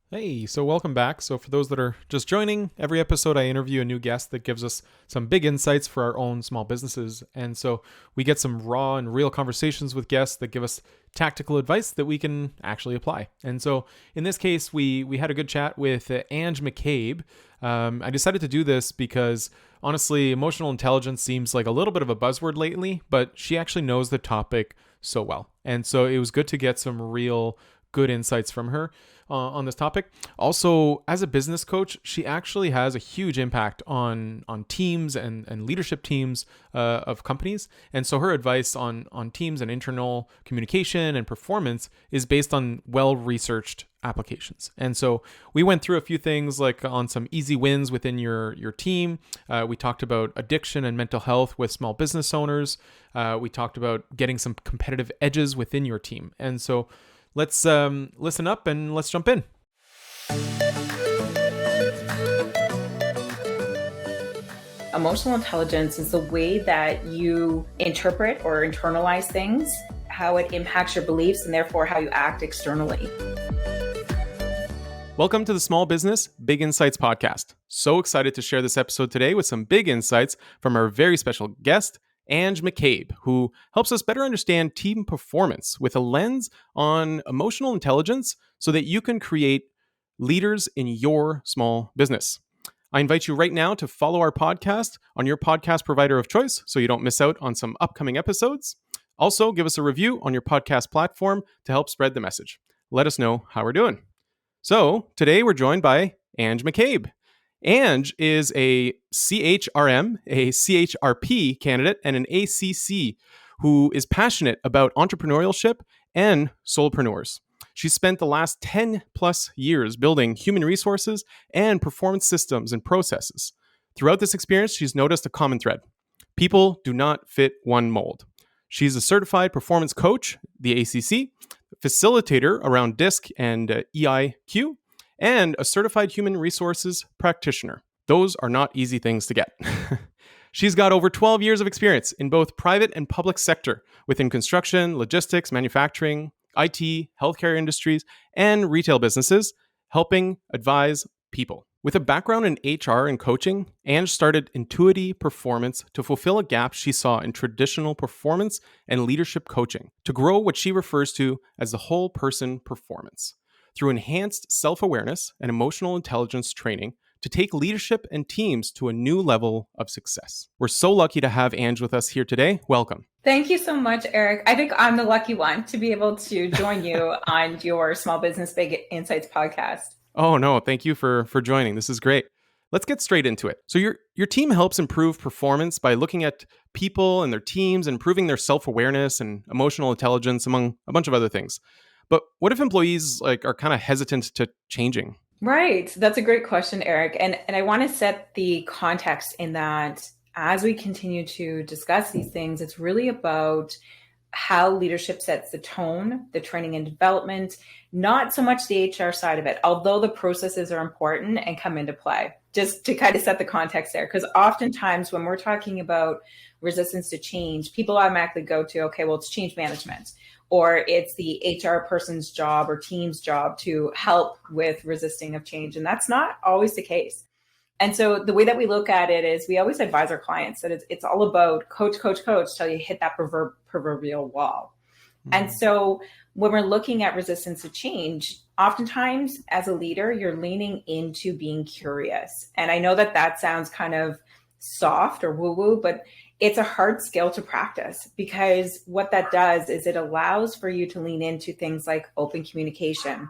Hey, so welcome back. So, for those that are just joining, every episode I interview a new guest that gives us some big insights for our own small businesses. And so we get some raw and real conversations with guests that give us tactical advice that we can actually apply. And so in this case, we had a good chat with Ange MacCabe. I decided to do this because honestly, emotional intelligence seems like a little bit of a buzzword lately, but she actually knows the topic so well. And so it was good to get some real good insights from her on this topic. Also, as a business coach, she actually has a huge impact on teams and leadership teams of companies. And so her advice on teams and internal communication and performance is based on well-researched applications. And so we went through a few things like on some easy wins within your team. We talked about addiction and mental health with small business owners. We talked about getting some competitive edges within your team. And so let's listen up and let's jump in. Emotional intelligence is the way that you interpret or internalize things, how it impacts your beliefs, and therefore how you act externally. Welcome to the Small Business Big Insights podcast. So excited to share this episode today with some big insights from our very special guest, Ange MacCabe, who helps us better understand team performance with a lens on emotional intelligence so that you can create leaders in your small business. I invite you right now to follow our podcast on your podcast provider of choice so you don't miss out on some upcoming episodes. Also, give us a review on your podcast platform to help spread the message. Let us know how we're doing. So, today we're joined by Ange MacCabe. Ange is a CHRM, a CHRP candidate, and an ACC who is passionate about entrepreneurship and solopreneurs. She spent the last 10 plus years building human resources and performance systems and processes. Throughout this experience, she's noticed a common thread. People do not fit one mold. She's a certified performance coach, the ACC, facilitator around DISC and EIQ, and a certified human resources practitioner. Those are not easy things to get. She's got over 12 years of experience in both private and public sector within construction, logistics, manufacturing, IT, healthcare industries, and retail businesses, helping advise people. With a background in HR and coaching, Ange started Intuity Performance to fulfill a gap she saw in traditional performance and leadership coaching to grow what she refers to as the whole person performance through enhanced self-awareness and emotional intelligence training to take leadership and teams to a new level of success. We're so lucky to have Ange with us here today. Welcome. Thank you so much, Eric. I think I'm the lucky one to be able to join you on your Small Business Big Insights podcast. Oh, no, thank you for joining. This is great. Let's get straight into it. So your team helps improve performance by looking at people and their teams and improving their self-awareness and emotional intelligence, among a bunch of other things. But what if employees are kind of hesitant to changing? Right. That's a great question, Eric. And I want to set the context in that as we continue to discuss these things, it's really about how leadership sets the tone, the training and development, not so much the HR side of it, although the processes are important and come into play, just to kind of set the context there. Because oftentimes when we're talking about resistance to change, people automatically go to, okay, well, it's change management, or it's the HR person's job or team's job to help with resisting of change. And that's not always the case. And so the way that we look at it is we always advise our clients that it's all about coach till you hit that proverbial wall. Mm-hmm. And so when we're looking at resistance to change, oftentimes as a leader, you're leaning into being curious. And I know that sounds kind of soft or woo-woo, but it's a hard skill to practice, because what that does is it allows for you to lean into things like open communication.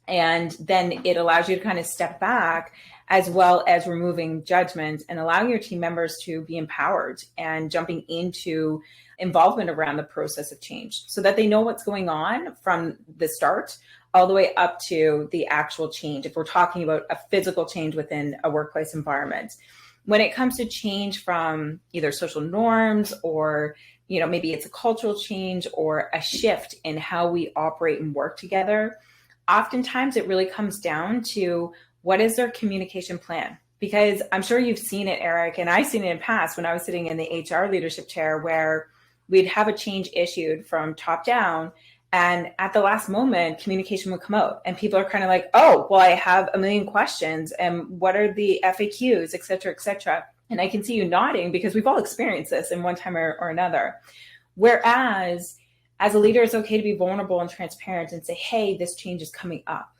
And then it allows you to kind of step back, as well as removing judgment and allowing your team members to be empowered and jumping into involvement around the process of change so that they know what's going on from the start all the way up to the actual change. If we're talking about a physical change within a workplace environment, when it comes to change from either social norms or, maybe it's a cultural change or a shift in how we operate and work together, oftentimes it really comes down to what is their communication plan? Because I'm sure you've seen it, Eric, and I've seen it in the past when I was sitting in the HR leadership chair where we'd have a change issued from top down, And at the last moment, communication would come out, and people are kind of like, oh, well, I have a million questions, and what are the FAQs, et cetera, et cetera. And I can see you nodding because we've all experienced this in one time or another. Whereas as a leader, it's okay to be vulnerable and transparent and say, hey, this change is coming up.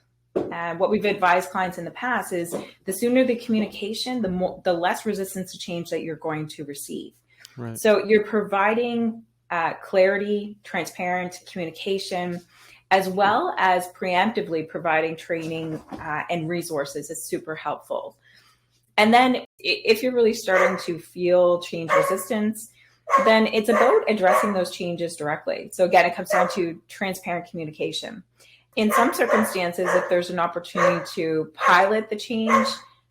And what we've advised clients in the past is the sooner the communication, the less resistance to change that you're going to receive. Right. So you're providing clarity, transparent communication, as well as preemptively providing training and resources is super helpful. And then if you're really starting to feel change resistance, then it's about addressing those changes directly. So again, it comes down to transparent communication. In some circumstances, if there's an opportunity to pilot the change,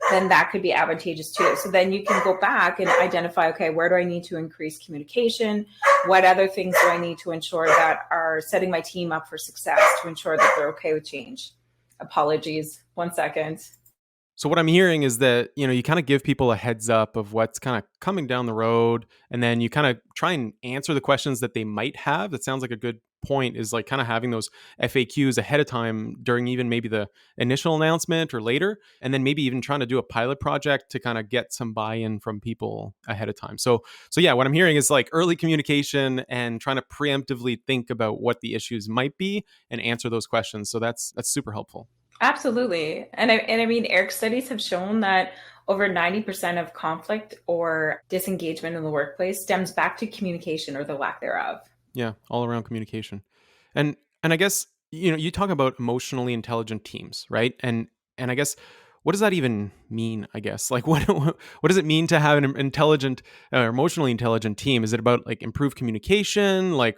then that could be advantageous too. So then you can go back and identify, okay, where do I need to increase communication? What other things do I need to ensure that are setting my team up for success to ensure that they're okay with change? Apologies, 1 second. So what I'm hearing is that, you kind of give people a heads up of what's kind of coming down the road, and then you kind of try and answer the questions that they might have. That sounds like a good point, is like kind of having those FAQs ahead of time during even maybe the initial announcement or later, and then maybe even trying to do a pilot project to kind of get some buy-in from people ahead of time. So yeah, what I'm hearing is like early communication and trying to preemptively think about what the issues might be and answer those questions. So that's super helpful. Absolutely. And I mean, Eric, studies have shown that over 90% of conflict or disengagement in the workplace stems back to communication or the lack thereof. Yeah, all around communication. And I guess, you talk about emotionally intelligent teams, right? And I guess, what does that even mean, I guess? Like what does it mean to have an intelligent emotionally intelligent team? Is it about like improved communication? Like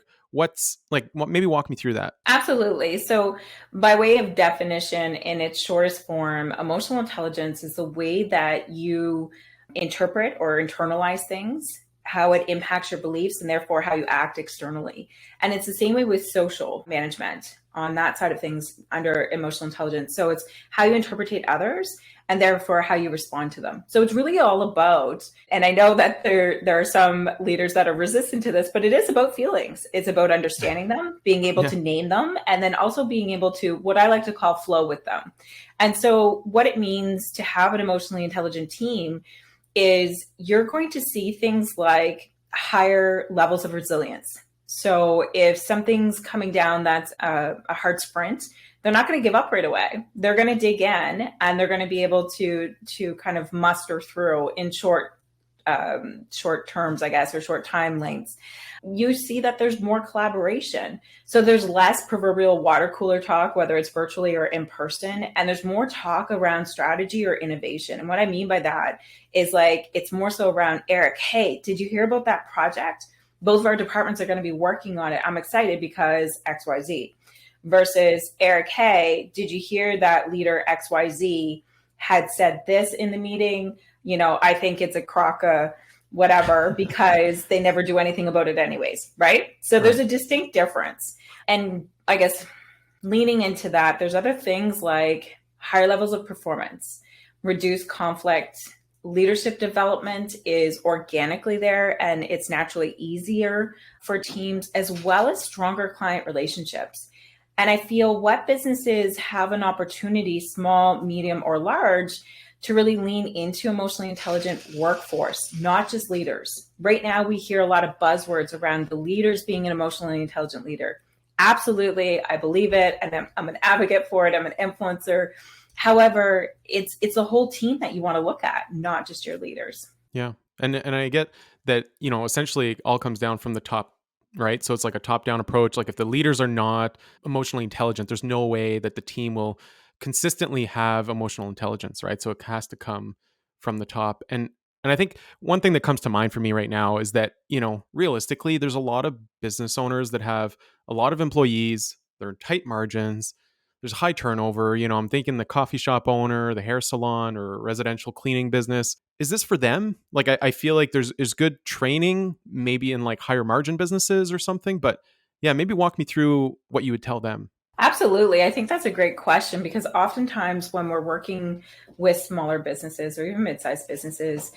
maybe walk me through that. Absolutely. So, by way of definition, in its shortest form, emotional intelligence is the way that you interpret or internalize things, how it impacts your beliefs, and therefore how you act externally. And it's the same way with social management on that side of things under emotional intelligence. So, it's how you interpret others and therefore how you respond to them. So it's really all about, and I know that there are some leaders that are resistant to this, but it is about feelings. It's about understanding them, being able to name them, and then also being able to, what I like to call, flow with them. And so what it means to have an emotionally intelligent team is you're going to see things like higher levels of resilience. So if something's coming down that's a hard sprint, they're not going to give up right away. They're going to dig in, and they're going to be able to kind of muster through in short terms, I guess, or short time lengths. You see that there's more collaboration. So there's less proverbial water cooler talk, whether it's virtually or in person, and there's more talk around strategy or innovation. And what I mean by that is like, it's more so around, Eric, hey, did you hear about that project? Both of our departments are going to be working on it. I'm excited because XYZ. Versus, Eric, hey, did you hear that leader XYZ had said this in the meeting? I think it's a crock of whatever because they never do anything about it anyways, right? So there's a distinct difference. And I guess leaning into that, there's other things like higher levels of performance, reduced conflict. Leadership development is organically there, and it's naturally easier for teams, as well as stronger client relationships. And I feel what businesses have an opportunity, small, medium, or large, to really lean into emotionally intelligent workforce, not just leaders. Right now, we hear a lot of buzzwords around the leaders being an emotionally intelligent leader. Absolutely, I believe it, and I'm an advocate for it. I'm an influencer. However, it's a whole team that you want to look at, not just your leaders. Yeah, and I get that, essentially it all comes down from the top, right? So it's like a top-down approach. Like if the leaders are not emotionally intelligent, there's no way that the team will consistently have emotional intelligence, right? So it has to come from the top. And I think one thing that comes to mind for me right now is that, realistically, there's a lot of business owners that have a lot of employees, they're tight margins, there's high turnover. I'm thinking the coffee shop owner, the hair salon, or residential cleaning business. Is this for them? Like, I feel like there's good training, maybe in like higher margin businesses or something. But yeah, maybe walk me through what you would tell them. Absolutely. I think that's a great question because oftentimes when we're working with smaller businesses or even mid-sized businesses,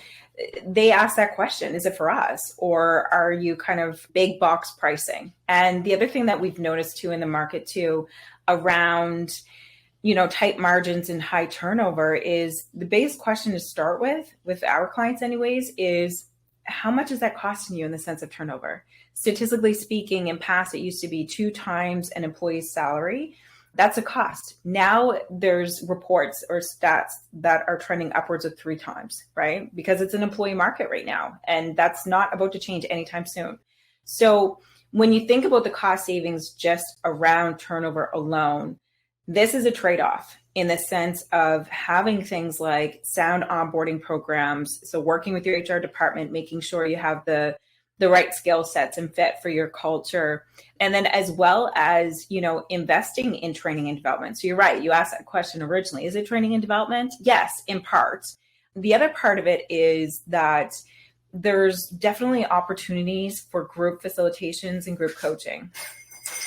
they ask that question, is it for us? Or are you kind of big box pricing? And the other thing that we've noticed too in the market too around, tight margins and high turnover is the biggest question to start with our clients anyways, is how much is that costing you in the sense of turnover? Statistically speaking, in past, it used to be 2 times an employee's salary. That's a cost. Now there's reports or stats that are trending upwards of 3 times, right? Because it's an employee market right now, and that's not about to change anytime soon. So when you think about the cost savings just around turnover alone, this is a trade-off in the sense of having things like sound onboarding programs. So working with your HR department, making sure you have the right skill sets and fit for your culture. And then as well as, investing in training and development. So you're right. You asked that question originally. Is it training and development? Yes, in part. The other part of it is that there's definitely opportunities for group facilitations and group coaching.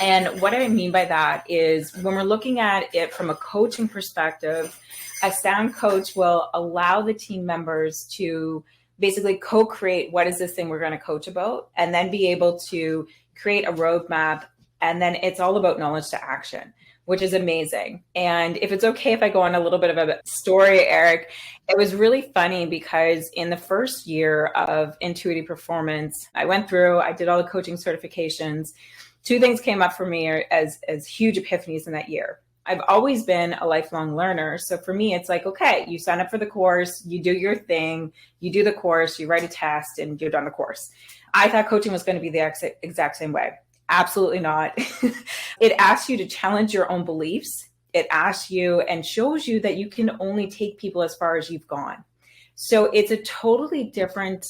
And what I mean by that is when we're looking at it from a coaching perspective, a sound coach will allow the team members to basically co-create what is this thing we're going to coach about, and then be able to create a roadmap. And then it's all about knowledge to action, which is amazing. And if it's okay if I go on a little bit of a story, Eric, it was really funny because in the first year of Intuity Performance, I did all the coaching certifications. 2 things came up for me as huge epiphanies in that year. I've always been a lifelong learner. So for me, it's like, okay, you sign up for the course, you do your thing, you do the course, you write a test, and you're done the course. I thought coaching was going to be the exact same way. Absolutely not. It asks you to challenge your own beliefs. It asks you and shows you that you can only take people as far as you've gone. So it's a totally different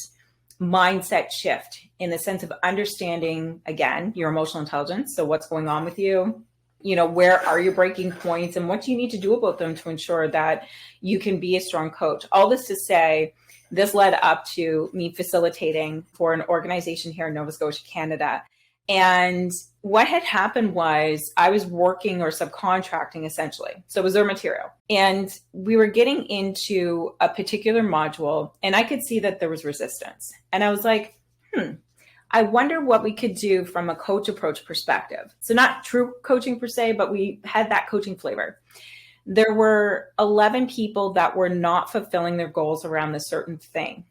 mindset shift in the sense of understanding, again, your emotional intelligence. So what's going on with you? Where are your breaking points and what do you need to do about them to ensure that you can be a strong coach? All this to say, this led up to me facilitating for an organization here in Nova Scotia, Canada. And what had happened was I was working or subcontracting essentially. So it was their material. And we were getting into a particular module and I could see that there was resistance. And I was like, I wonder what we could do from a coach approach perspective. So not true coaching per se, but we had that coaching flavor. There were 11 people that were not fulfilling their goals around a certain thing.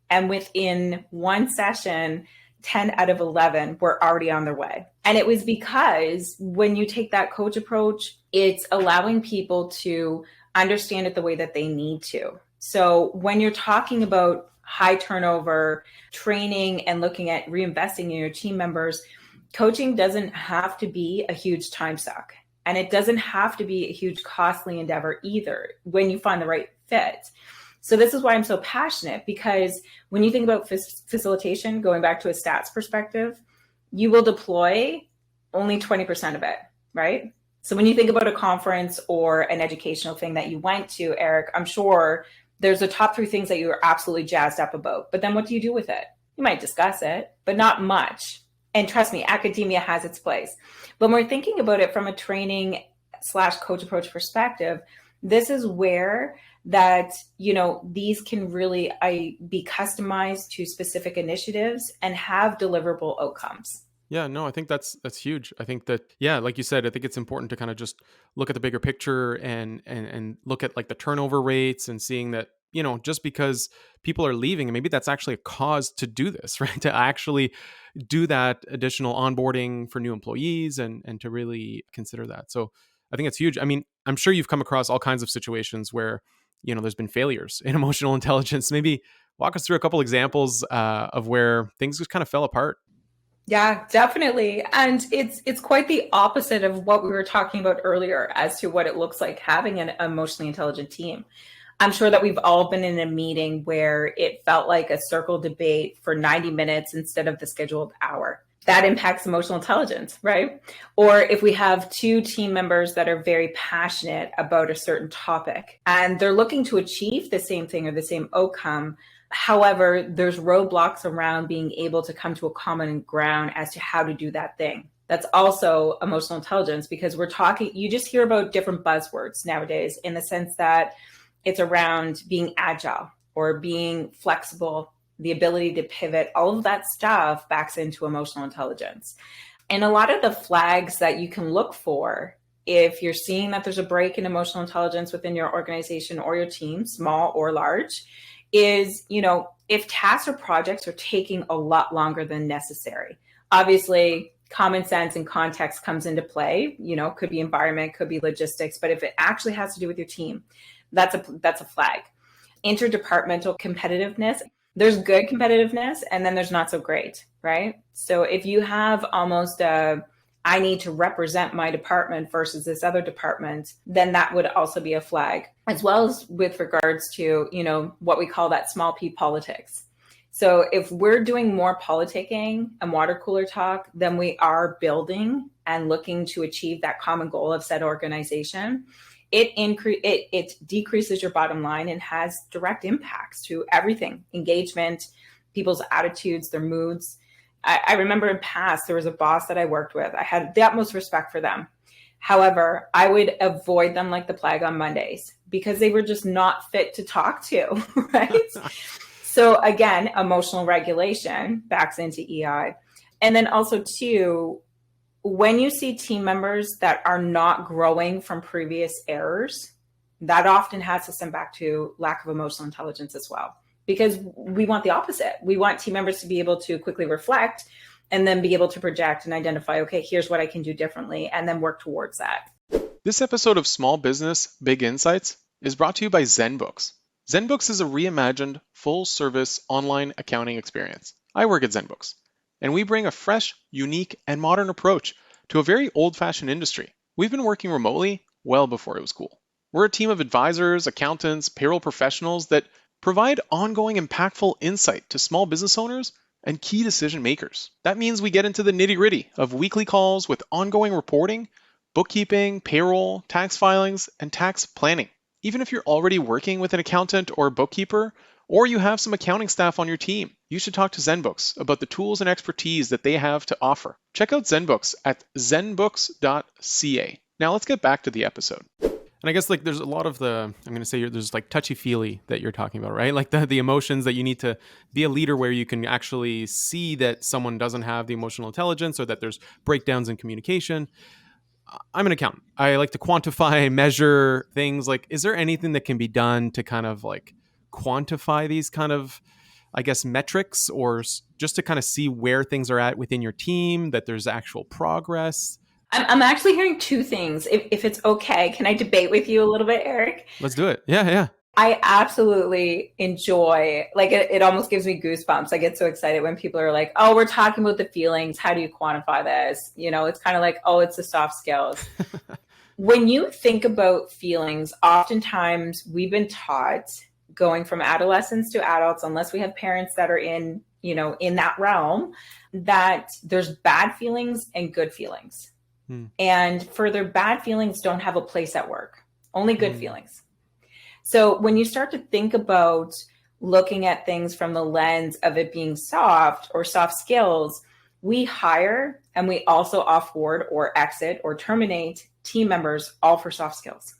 And within one session, 10 out of 11 were already on their way. And it was because when you take that coach approach, it's allowing people to understand it the way that they need to. So when you're talking about high turnover, training, and looking at reinvesting in your team members, coaching doesn't have to be a huge time suck. And it doesn't have to be a huge costly endeavor either when you find the right fit. So this is why I'm so passionate, because when you think about facilitation, going back to a stats perspective, you will deploy only 20% of it, right? So when you think about a conference or an educational thing that you went to, Eric, I'm sure there's the top 3 things that you are absolutely jazzed up about. But then what do you do with it? You might discuss it, but not much. And trust me, academia has its place. But when we're thinking about it from a training/coach approach perspective, this is where that, these can really be customized to specific initiatives and have deliverable outcomes. Yeah, no, I think that's huge. I think that, yeah, like you said, I think it's important to kind of just look at the bigger picture and look at like the turnover rates and seeing that, just because people are leaving, and maybe that's actually a cause to do this, right? To actually do that additional onboarding for new employees and to really consider that. So I think it's huge. I mean, I'm sure you've come across all kinds of situations where, there's been failures in emotional intelligence. Maybe walk us through a couple examples of where things just kind of fell apart. Yeah, definitely. And it's quite the opposite of what we were talking about earlier as to what it looks like having an emotionally intelligent team. I'm sure that we've all been in a meeting where it felt like a circle debate for 90 minutes instead of the scheduled hour. That impacts emotional intelligence, right? Or if we have 2 team members that are very passionate about a certain topic and they're looking to achieve the same thing or the same outcome. However, there's roadblocks around being able to come to a common ground as to how to do that thing. That's also emotional intelligence, because you just hear about different buzzwords nowadays in the sense that it's around being agile or being flexible, the ability to pivot. All of that stuff backs into emotional intelligence. And a lot of the flags that you can look for if you're seeing that there's a break in emotional intelligence within your organization or your team, small or large, is, if tasks or projects are taking a lot longer than necessary. Obviously, common sense and context comes into play, could be environment, could be logistics, but if it actually has to do with your team, that's a flag. Interdepartmental competitiveness, there's good competitiveness and then there's not so great, right? So if you have almost I need to represent my department versus this other department, then that would also be a flag, as well as with regards to, what we call that small p politics. So if we're doing more politicking and water cooler talk than we are building and looking to achieve that common goal of said organization, it decreases your bottom line and has direct impacts to everything: engagement, people's attitudes, their moods. I remember in past, there was a boss that I worked with. I had the utmost respect for them. However, I would avoid them like the plague on Mondays because they were just not fit to talk to, right? So again, emotional regulation backs into EI. And then also too, when you see team members that are not growing from previous errors, that often has to send back to lack of emotional intelligence as well. Because we want the opposite. We want team members to be able to quickly reflect and then be able to project and identify, okay, here's what I can do differently, and then work towards that. This episode of Small Business, Big Insights is brought to you by ZenBooks. ZenBooks is a reimagined, full-service online accounting experience. I work at ZenBooks, and we bring a fresh, unique, and modern approach to a very old-fashioned industry. We've been working remotely well before it was cool. We're a team of advisors, accountants, payroll professionals that provide ongoing impactful insight to small business owners and key decision makers. That means we get into the nitty-gritty of weekly calls with ongoing reporting, bookkeeping, payroll, tax filings, and tax planning. Even if you're already working with an accountant or a bookkeeper, or you have some accounting staff on your team, you should talk to ZenBooks about the tools and expertise that they have to offer. Check out ZenBooks at zenbooks.ca. Now let's get back to the episode. And I guess there's a lot of I'm going to say there's touchy-feely that you're talking about, right? Like the emotions that you need to be a leader where you can actually see that someone doesn't have the emotional intelligence or that there's breakdowns in communication. I'm an accountant. I like to quantify, measure things. Is there anything that can be done to kind of quantify these kind of, I guess, metrics, or just to kind of see where things are at within your team, that there's actual progress? I'm actually hearing two things. If it's okay, can I debate with you a little bit, Eric? Let's do it. Yeah. I absolutely enjoy, it almost gives me goosebumps. I get so excited when people are like, oh, we're talking about the feelings. How do you quantify this? It's kind of like, oh, it's the soft skills. When you think about feelings, oftentimes we've been taught, going from adolescents to adults, unless we have parents that are in that realm, that there's bad feelings and good feelings. And further, bad feelings don't have a place at work, only good feelings. So when you start to think about looking at things from the lens of it being soft or soft skills, we hire and we also offboard or exit or terminate team members all for soft skills.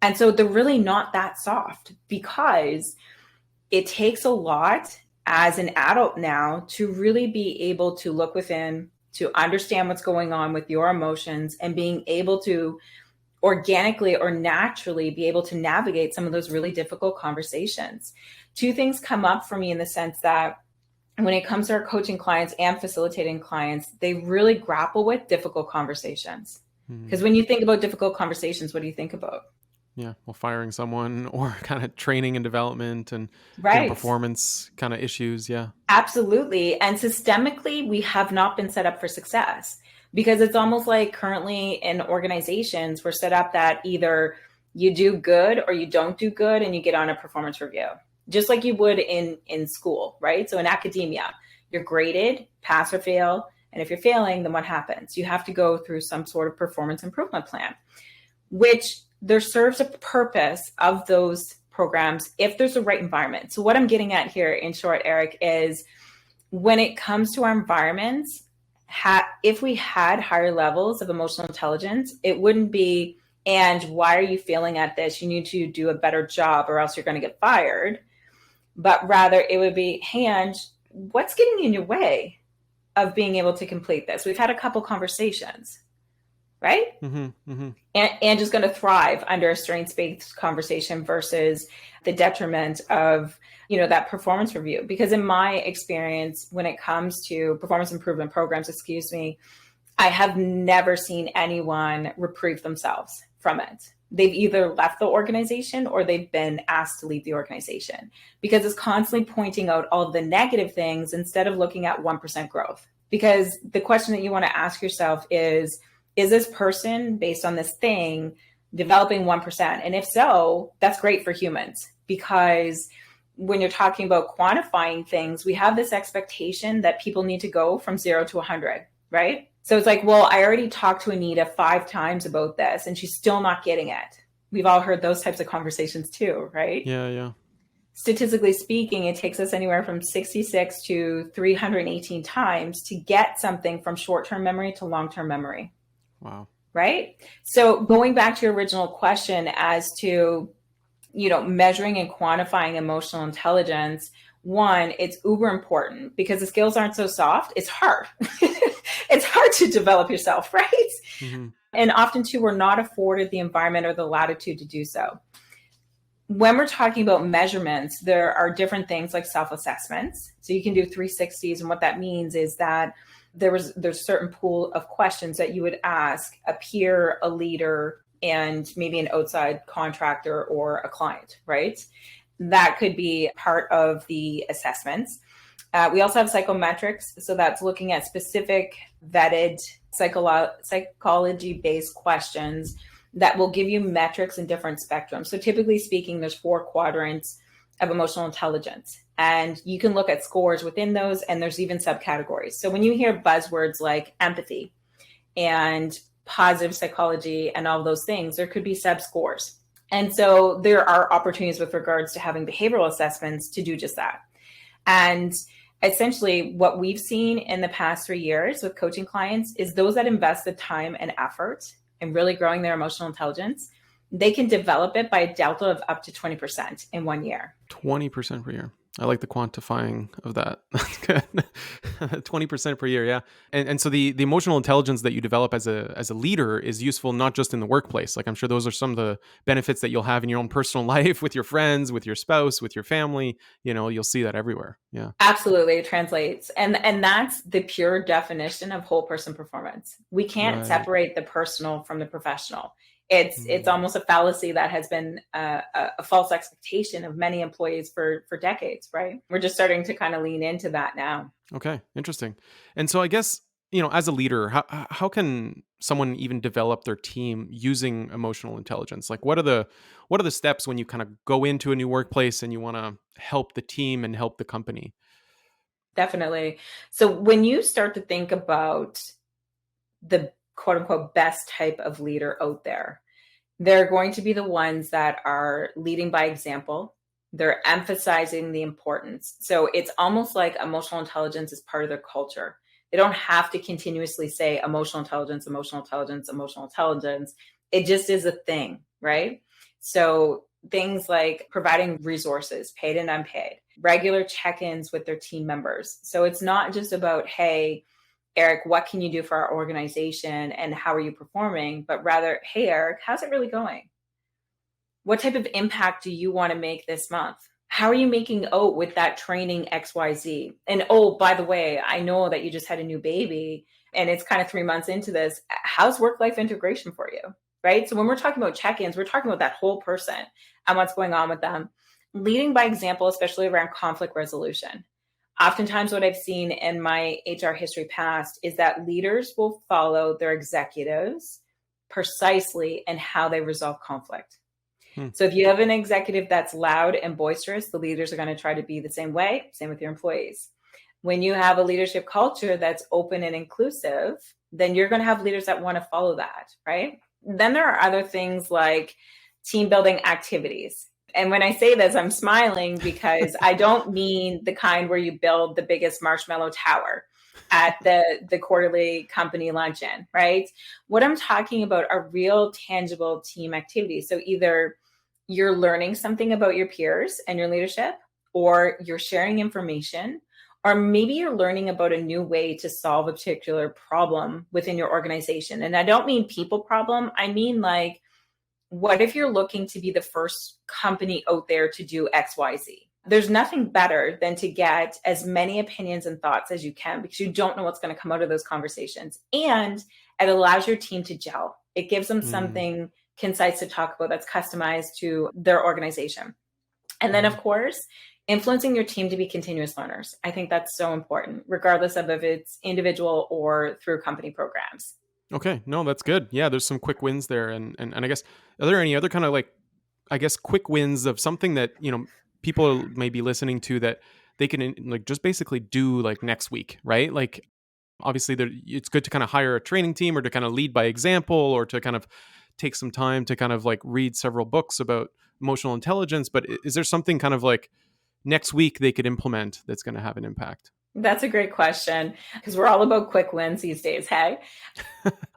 And so they're really not that soft, because it takes a lot as an adult now to really be able to look within, to understand what's going on with your emotions, and being able to organically or naturally be able to navigate some of those really difficult conversations. Two things come up for me in the sense that when it comes to our coaching clients and facilitating clients, they really grapple with difficult conversations. Because when you think about difficult conversations, what do you think about? Yeah, well, firing someone, or kind of training and development and performance kind of issues. Yeah, absolutely. And systemically, we have not been set up for success, because it's almost like currently in organizations, we're set up that either you do good or you don't do good, and you get on a performance review, just like you would in school, right? So in academia, you're graded, pass or fail. And if you're failing, then what happens? You have to go through some sort of performance improvement plan, which there serves a purpose of those programs if there's a right environment. So what I'm getting at here in short, Eric, is when it comes to our environments, if we had higher levels of emotional intelligence, it wouldn't be, and why are you failing at this? You need to do a better job or else you're going to get fired. But rather it would be, hey, Ange, what's getting in your way of being able to complete this? We've had a couple conversations, right? Ange is going to thrive under a strengths-based conversation versus the detriment of, that performance review. Because in my experience, when it comes to performance improvement programs, I have never seen anyone reprieve themselves from it. They've either left the organization or they've been asked to leave the organization, because it's constantly pointing out all of the negative things instead of looking at 1% growth. Because the question that you want to ask yourself is this person, based on this thing, developing 1%? And if so, that's great for humans, because when you're talking about quantifying things, we have this expectation that people need to go from 0 to 100, right? So it's like, well, I already talked to Anita 5 times about this and she's still not getting it. We've all heard those types of conversations too, right? Yeah. Statistically speaking, it takes us anywhere from 66 to 318 times to get something from short-term memory to long-term memory. Wow. Right? So going back to your original question as to, measuring and quantifying emotional intelligence, one, it's uber important because the skills aren't so soft. It's hard. It's hard to develop yourself, right? And often too, we're not afforded the environment or the latitude to do so. When we're talking about measurements, there are different things like self-assessments. So you can do 360s. And what that means is that there's a certain pool of questions that you would ask a peer, a leader, and maybe an outside contractor or a client, right? That could be part of the assessments. We also have psychometrics. So that's looking at specific vetted psychology-based questions that will give you metrics in different spectrums. So typically speaking, there's 4 quadrants of emotional intelligence. And you can look at scores within those, and there's even subcategories. So when you hear buzzwords like empathy and positive psychology and all those things, there could be sub-scores. And so there are opportunities with regards to having behavioral assessments to do just that. And essentially what we've seen in the past 3 years with coaching clients is those that invest the time and effort in really growing their emotional intelligence, they can develop it by a delta of up to 20% in 1 year. 20% per year. I like the quantifying of that. That's good. 20% per year, yeah. And so the emotional intelligence that you develop as a leader is useful not just in the workplace. Like I'm sure those are some of the benefits that you'll have in your own personal life with your friends, with your spouse, with your family. You'll see that everywhere. Yeah. Absolutely, it translates. And that's the pure definition of whole person performance. We can't separate the personal from the professional. It's almost a fallacy that has been a false expectation of many employees for decades, right? We're just starting to kind of lean into that now. Okay, interesting. And so I guess, as a leader, how can someone even develop their team using emotional intelligence? Like what are the steps when you kind of go into a new workplace and you want to help the team and help the company? Definitely. So when you start to think about the quote unquote best type of leader out there, they're going to be the ones that are leading by example. They're emphasizing the importance. So it's almost like emotional intelligence is part of their culture. They don't have to continuously say emotional intelligence, emotional intelligence, emotional intelligence. It just is a thing, right? So things like providing resources, paid and unpaid, regular check-ins with their team members. So it's not just about, hey, Eric, what can you do for our organization and how are you performing? But rather, hey, Eric, how's it really going? What type of impact do you want to make this month? How are you making out with that training XYZ? And oh, by the way, I know that you just had a new baby and it's kind of 3 months into this. How's work-life integration for you? Right? So when we're talking about check-ins, we're talking about that whole person and what's going on with them. Leading by example, especially around conflict resolution. Oftentimes what I've seen in my HR history past is that leaders will follow their executives precisely in how they resolve conflict. So if you have an executive that's loud and boisterous, the leaders are going to try to be the same way, same with your employees. When you have a leadership culture that's open and inclusive, then you're going to have leaders that want to follow that, right? Then there are other things like team building activities. And when I say this, I'm smiling because I don't mean the kind where you build the biggest marshmallow tower. at the quarterly company luncheon, right? What I'm talking about are real tangible team activities. So either you're learning something about your peers and your leadership, or you're sharing information, or maybe you're learning about a new way to solve a particular problem within your organization. And I don't mean people problem. I mean, like, what if you're looking to be the first company out there to do XYZ? There's nothing better than to get as many opinions and thoughts as you can, because you don't know what's going to come out of those conversations. And it allows your team to gel. It gives them something concise to talk about that's customized to their organization. And then, of course, influencing your team to be continuous learners. I think that's so important, regardless of if it's individual or through company programs. Okay, no, that's good. Yeah, there's some quick wins there. And I guess, are there any other kind of like, I guess, quick wins of something that, people may be listening to that they can like just basically do like next week, right? Like, obviously it's good to kind of hire a training team, or to kind of lead by example, or to kind of take some time to kind of like read several books about emotional intelligence. But is there something kind of like next week they could implement that's going to have an impact? That's a great question, because we're all about quick wins these days. Hey,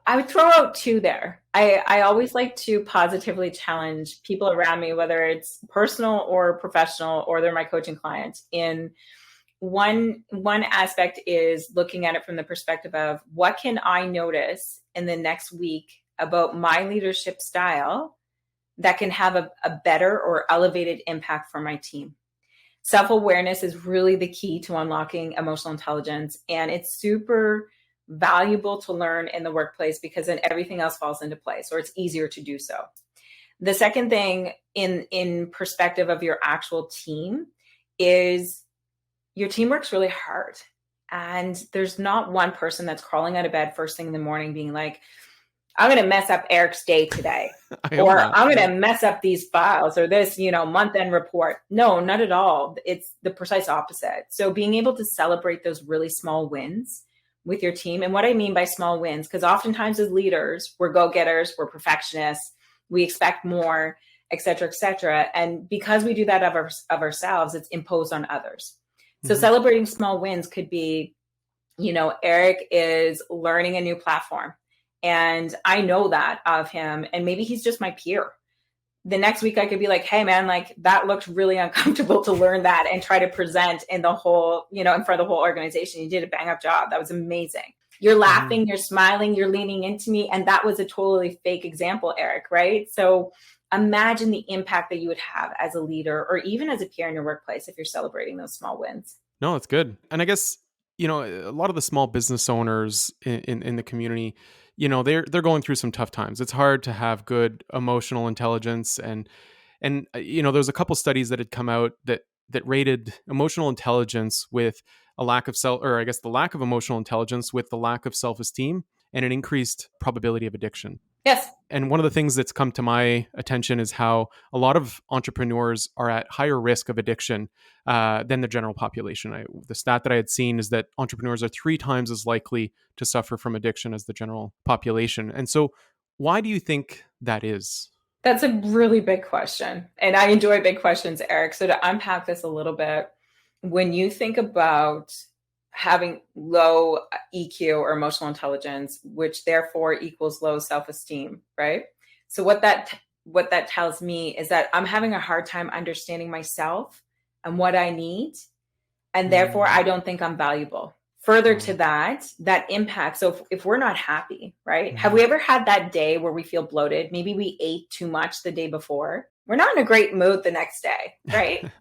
I would throw out two there. I always like to positively challenge people around me, whether it's personal or professional, or they're my coaching clients. In one aspect is looking at it from the perspective of, what can I notice in the next week about my leadership style that can have a better or elevated impact for my team? Self-awareness is really the key to unlocking emotional intelligence. And it's super valuable to learn in the workplace, because then everything else falls into place, or it's easier to do so. The second thing in perspective of your actual team is your team works really hard. And there's not one person that's crawling out of bed first thing in the morning being like, I'm going to mess up Eric's day today, or I'm going to mess up these files, or this, month-end report. No, not at all. It's the precise opposite. So being able to celebrate those really small wins with your team. And what I mean by small wins, because oftentimes as leaders, we're go-getters, we're perfectionists, we expect more, et cetera, et cetera. And because we do that of ourselves, it's imposed on others. So celebrating small wins could be, Eric is learning a new platform, and I know that of him, and maybe he's just my peer. The next week I could be like, hey man, like that looked really uncomfortable to learn that and try to present in the whole, in front of the whole organization. You did a bang up job. That was amazing. You're laughing, you're smiling, you're leaning into me. And that was a totally fake example, Eric, right? So imagine the impact that you would have as a leader, or even as a peer in your workplace, if you're celebrating those small wins. No, that's good. And I guess, a lot of the small business owners in the community, they're going through some tough times. It's hard to have good emotional intelligence, and there's a couple studies that had come out that rated emotional intelligence with a lack of the lack of emotional intelligence with the lack of self-esteem, and an increased probability of addiction. Yes. And one of the things that's come to my attention is how a lot of entrepreneurs are at higher risk of addiction than the general population. The stat that I had seen is that entrepreneurs are 3 times as likely to suffer from addiction as the general population. And so why do you think that is? That's a really big question. And I enjoy big questions, Eric. So to unpack this a little bit, when you think about having low EQ or emotional intelligence, which therefore equals low self-esteem, right? So what that tells me is that I'm having a hard time understanding myself and what I need, and therefore I don't think I'm valuable. Further to that impact. So if we're not happy, right? Have we ever had that day where we feel bloated? Maybe we ate too much the day before. We're not in a great mood the next day, right?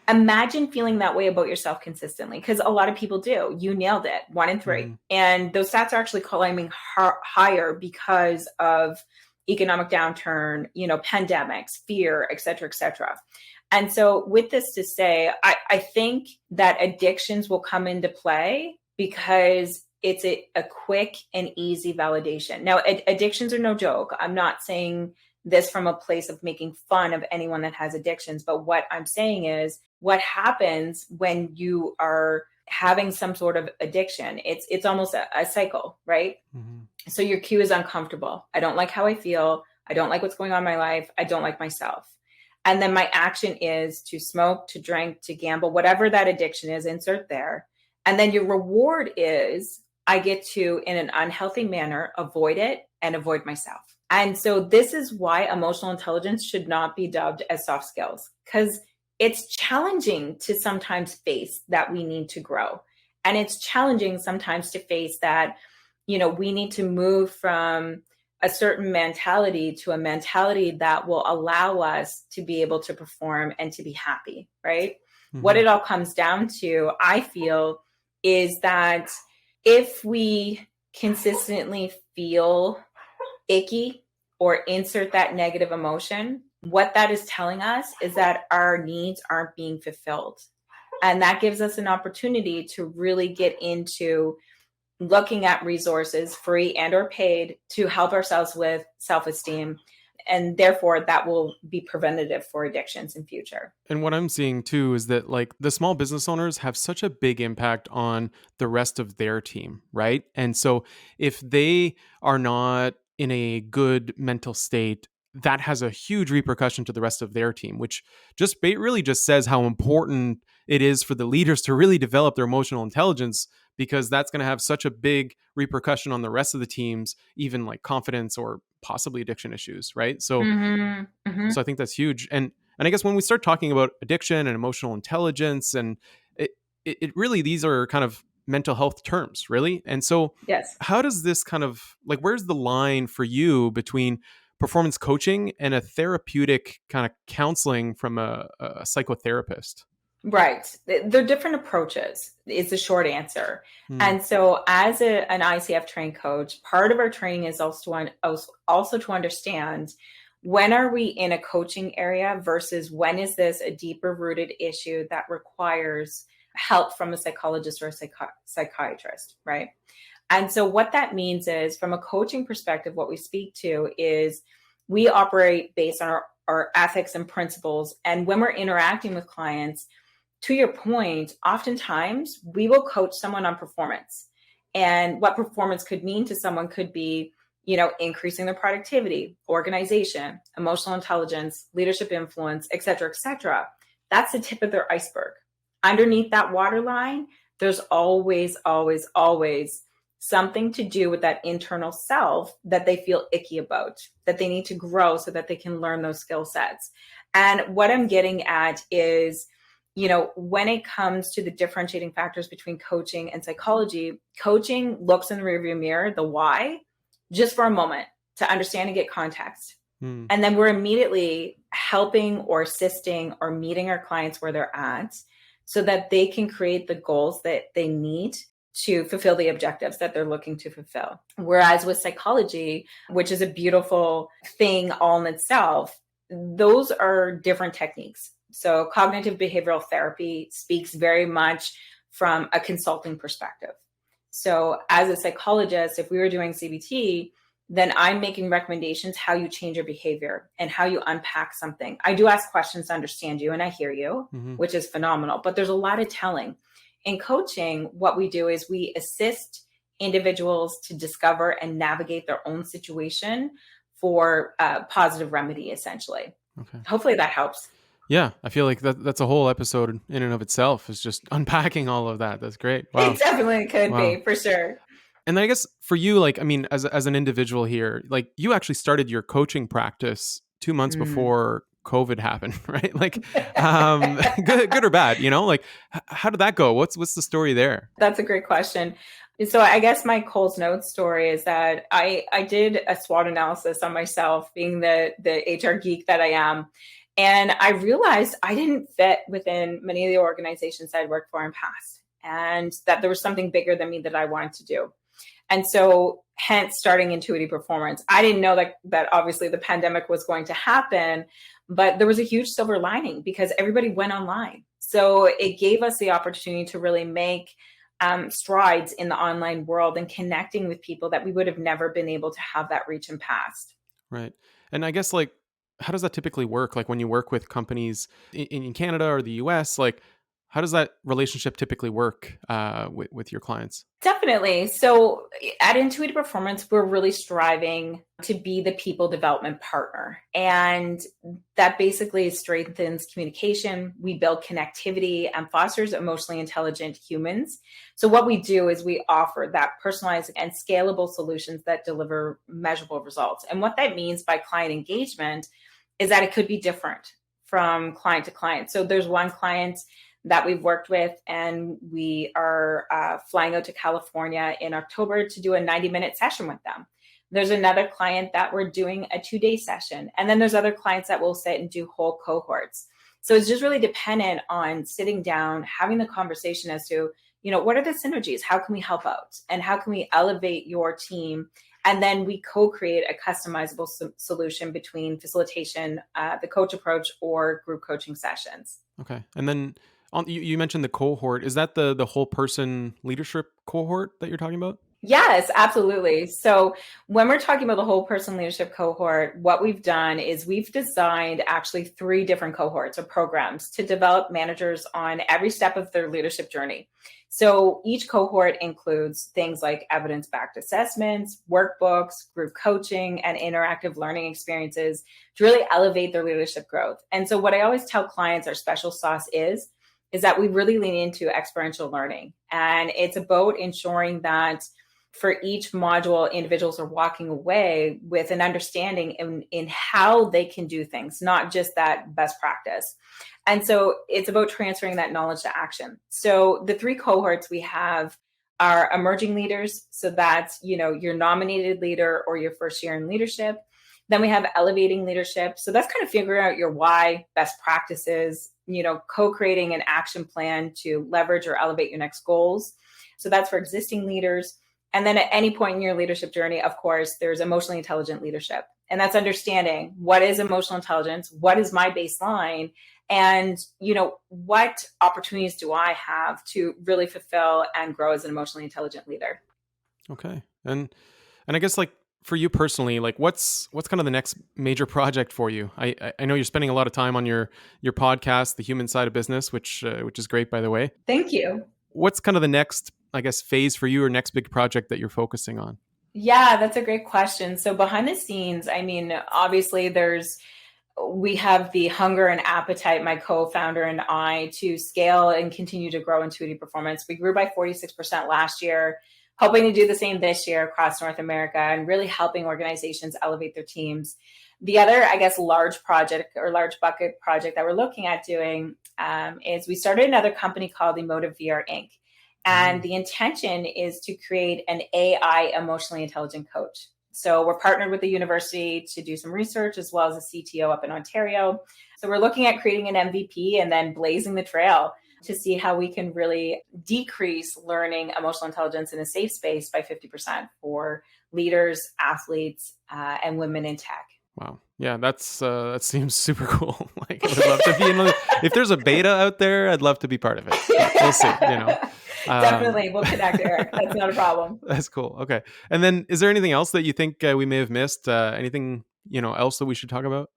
Imagine feeling that way about yourself consistently, because a lot of people do. You nailed it, 1 in 3. And those stats are actually climbing higher because of economic downturn, pandemics, fear, et cetera, et cetera. And so with this to say, I think that addictions will come into play because it's a quick and easy validation. Now, addictions are no joke. I'm not saying this from a place of making fun of anyone that has addictions. But what I'm saying is, what happens when you are having some sort of addiction, it's almost a cycle, right? So your cue is uncomfortable. I don't like how I feel. I don't like what's going on in my life. I don't like myself. And then my action is to smoke, to drink, to gamble, whatever that addiction is, insert there. And then your reward is I get to, in an unhealthy manner, avoid it and avoid myself. And so this is why emotional intelligence should not be dubbed as soft skills, because it's challenging to sometimes face that we need to grow. And it's challenging sometimes to face that, we need to move from a certain mentality to a mentality that will allow us to be able to perform and to be happy, right? What it all comes down to, I feel, is that if we consistently feel icky or insert that negative emotion, what that is telling us is that our needs aren't being fulfilled. And that gives us an opportunity to really get into looking at resources, free and or paid, to help ourselves with self-esteem. And therefore, that will be preventative for addictions in future. And what I'm seeing too is that like the small business owners have such a big impact on the rest of their team, right? And so if they are not in a good mental state, that has a huge repercussion to the rest of their team, which just really just says how important it is for the leaders to really develop their emotional intelligence, because that's going to have such a big repercussion on the rest of the teams, even like confidence or possibly addiction issues, right? So so I think that's huge. And I guess when we start talking about addiction and emotional intelligence, and it really, these are kind of mental health terms, really. And so Yes. how does this kind of like, where's the line for you between performance coaching and a therapeutic kind of counseling from a psychotherapist? Right. They're different approaches is the short answer. Hmm. And so as an ICF trained coach, part of our training is also to understand, when are we in a coaching area versus when is this a deeper rooted issue that requires help from a psychologist or a psychiatrist, right? And so what that means is, from a coaching perspective, what we speak to is we operate based on our ethics and principles. And when we're interacting with clients, to your point, oftentimes we will coach someone on performance. And what performance could mean to someone could be, increasing their productivity, organization, emotional intelligence, leadership influence, et cetera, et cetera. That's the tip of their iceberg. Underneath that waterline, there's always, always, always something to do with that internal self that they feel icky about, that they need to grow so that they can learn those skill sets. And what I'm getting at is, when it comes to the differentiating factors between coaching and psychology, coaching looks in the rearview mirror, the why, just for a moment to understand and get context. And then we're immediately helping or assisting or meeting our clients where they're at so that they can create the goals that they need to fulfill the objectives that they're looking to fulfill. Whereas with psychology, which is a beautiful thing all in itself, those are different techniques. So cognitive behavioral therapy speaks very much from a consulting perspective. So as a psychologist, if we were doing CBT, then I'm making recommendations how you change your behavior and how you unpack something. I do ask questions to understand you and I hear you, which is phenomenal, but there's a lot of telling. In coaching, what we do is we assist individuals to discover and navigate their own situation for a positive remedy, essentially. Okay. Hopefully that helps. Yeah, I feel like that's a whole episode in and of itself, is just unpacking all of that. That's great. Wow. It definitely could be, for sure. And I guess for you, like, I mean, as an individual here, like you actually started your coaching practice 2 months before COVID happened, right? Like, good or bad, like how did that go? What's the story there? That's a great question. So I guess my Coles Notes story is that I did a SWOT analysis on myself, being the HR geek that I am. And I realized I didn't fit within many of the organizations I'd worked for in past, and that there was something bigger than me that I wanted to do. And so hence starting Intuity Performance. I didn't know that obviously the pandemic was going to happen, but there was a huge silver lining because everybody went online. So it gave us the opportunity to really make strides in the online world and connecting with people that we would have never been able to have that reach in past. Right. And I guess, like, how does that typically work? Like when you work with companies in Canada or the US, like how does that relationship typically work with your clients? Definitely. So at Intuity Performance, we're really striving to be the people development partner. And that basically strengthens communication. We build connectivity and fosters emotionally intelligent humans. So what we do is we offer that personalized and scalable solutions that deliver measurable results. And what that means by client engagement is that it could be different from client to client. So there's one client that we've worked with, and we are flying out to California in October to do a 90-minute session with them. There's another client that we're doing a 2-day session. And then there's other clients that will sit and do whole cohorts. So it's just really dependent on sitting down, having the conversation as to, what are the synergies? How can we help out? And how can we elevate your team? And then we co-create a customizable solution between facilitation, the coach approach, or group coaching sessions. Okay. And then you mentioned the cohort. Is that the whole person leadership cohort that you're talking about? Yes, absolutely. So when we're talking about the whole person leadership cohort, what we've done is we've designed actually 3 different cohorts or programs to develop managers on every step of their leadership journey. So each cohort includes things like evidence-backed assessments, workbooks, group coaching, and interactive learning experiences to really elevate their leadership growth. And so what I always tell clients our special sauce is that we really lean into experiential learning. And it's about ensuring that for each module, individuals are walking away with an understanding in how they can do things, not just that best practice. And so it's about transferring that knowledge to action. So the 3 cohorts we have are emerging leaders. So that's, your nominated leader or your first year in leadership. Then we have elevating leadership. So that's kind of figuring out your why, best practices, co-creating an action plan to leverage or elevate your next goals. So that's for existing leaders. And then at any point in your leadership journey, of course, there's emotionally intelligent leadership. And that's understanding what is emotional intelligence, what is my baseline, and what opportunities do I have to really fulfill and grow as an emotionally intelligent leader. Okay. And I guess for you personally, what's kind of the next major project for you? I know you're spending a lot of time on your podcast, The Human Side of Business, which is great, by the way. Thank you. What's kind of the next, I guess, phase for you or next big project that you're focusing on? Yeah, that's a great question. So behind the scenes, obviously we have the hunger and appetite, my co-founder and I, to scale and continue to grow Intuity Performance. We grew by 46% last year, hoping to do the same this year across North America and really helping organizations elevate their teams. The other, I guess, large project or large bucket project that we're looking at doing is we started another company called Emotive VR Inc. And the intention is to create an AI emotionally intelligent coach. So we're partnered with the university to do some research as well as a CTO up in Ontario. So we're looking at creating an MVP and then blazing the trail to see how we can really decrease learning emotional intelligence in a safe space by 50% for leaders, athletes, and women in tech. Wow. Yeah, that seems super cool. I would love to be if there's a beta out there, I'd love to be part of it. We'll see, Definitely. We'll connect, Eric. That's not a problem. That's cool. Okay. And then is there anything else that you think we may have missed? Anything, else that we should talk about?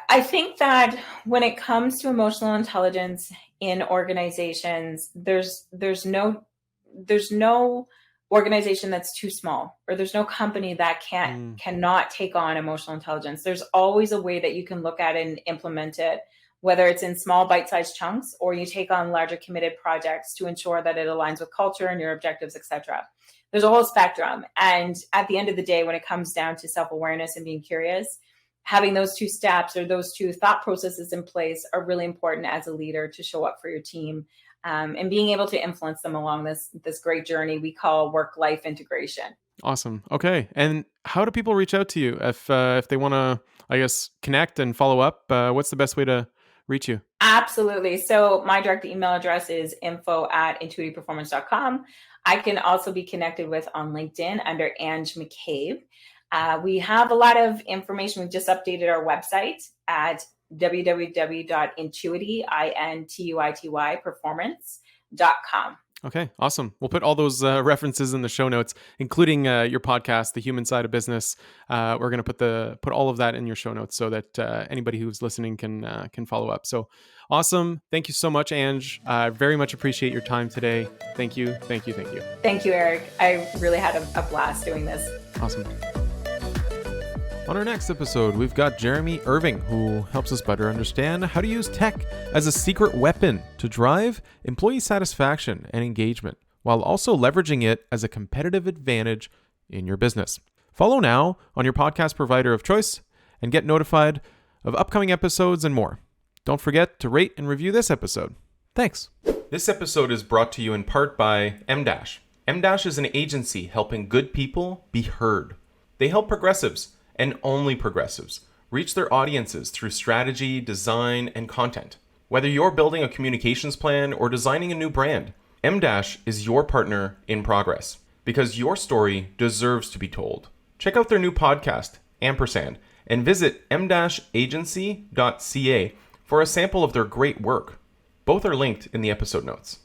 I think that when it comes to emotional intelligence in organizations, there's no organization that's too small, or there's no company that cannot take on emotional intelligence. There's always a way that you can look at it and implement it, whether it's in small bite-sized chunks or you take on larger committed projects to ensure that it aligns with culture and your objectives, etc. There's a whole spectrum. And at the end of the day, when it comes down to self-awareness and being curious, having those 2 steps or those 2 thought processes in place are really important as a leader to show up for your team and being able to influence them along this great journey we call work-life integration. Awesome. Okay. And how do people reach out to you if they want to, I guess, connect and follow up? What's the best way to reach you? Absolutely. So my direct email address is info@intuityperformance.com. I can also be connected with on LinkedIn under Ange MacCabe. We have a lot of information. We've just updated our website at www.intuity performance.com. Okay, awesome. We'll put all those references in the show notes, including your podcast, The Human Side of Business. We're going to put all of that in your show notes so that anybody who's listening can follow up. So awesome. Thank you so much, Ange. I very much appreciate your time today. Thank you. Thank you. Thank you. Thank you, Eric. I really had a blast doing this. Awesome. On our next episode, we've got Jeremy Irving, who helps us better understand how to use tech as a secret weapon to drive employee satisfaction and engagement, while also leveraging it as a competitive advantage in your business. Follow now on your podcast provider of choice and get notified of upcoming episodes and more. Don't forget to rate and review this episode. Thanks. This episode is brought to you in part by M-. M- is an agency helping good people be heard. They help progressives, and only progressives, reach their audiences through strategy, design, and content. Whether you're building a communications plan or designing a new brand, M- is your partner in progress, because your story deserves to be told. Check out their new podcast, Ampersand, and visit m-agency.ca for a sample of their great work. Both are linked in the episode notes.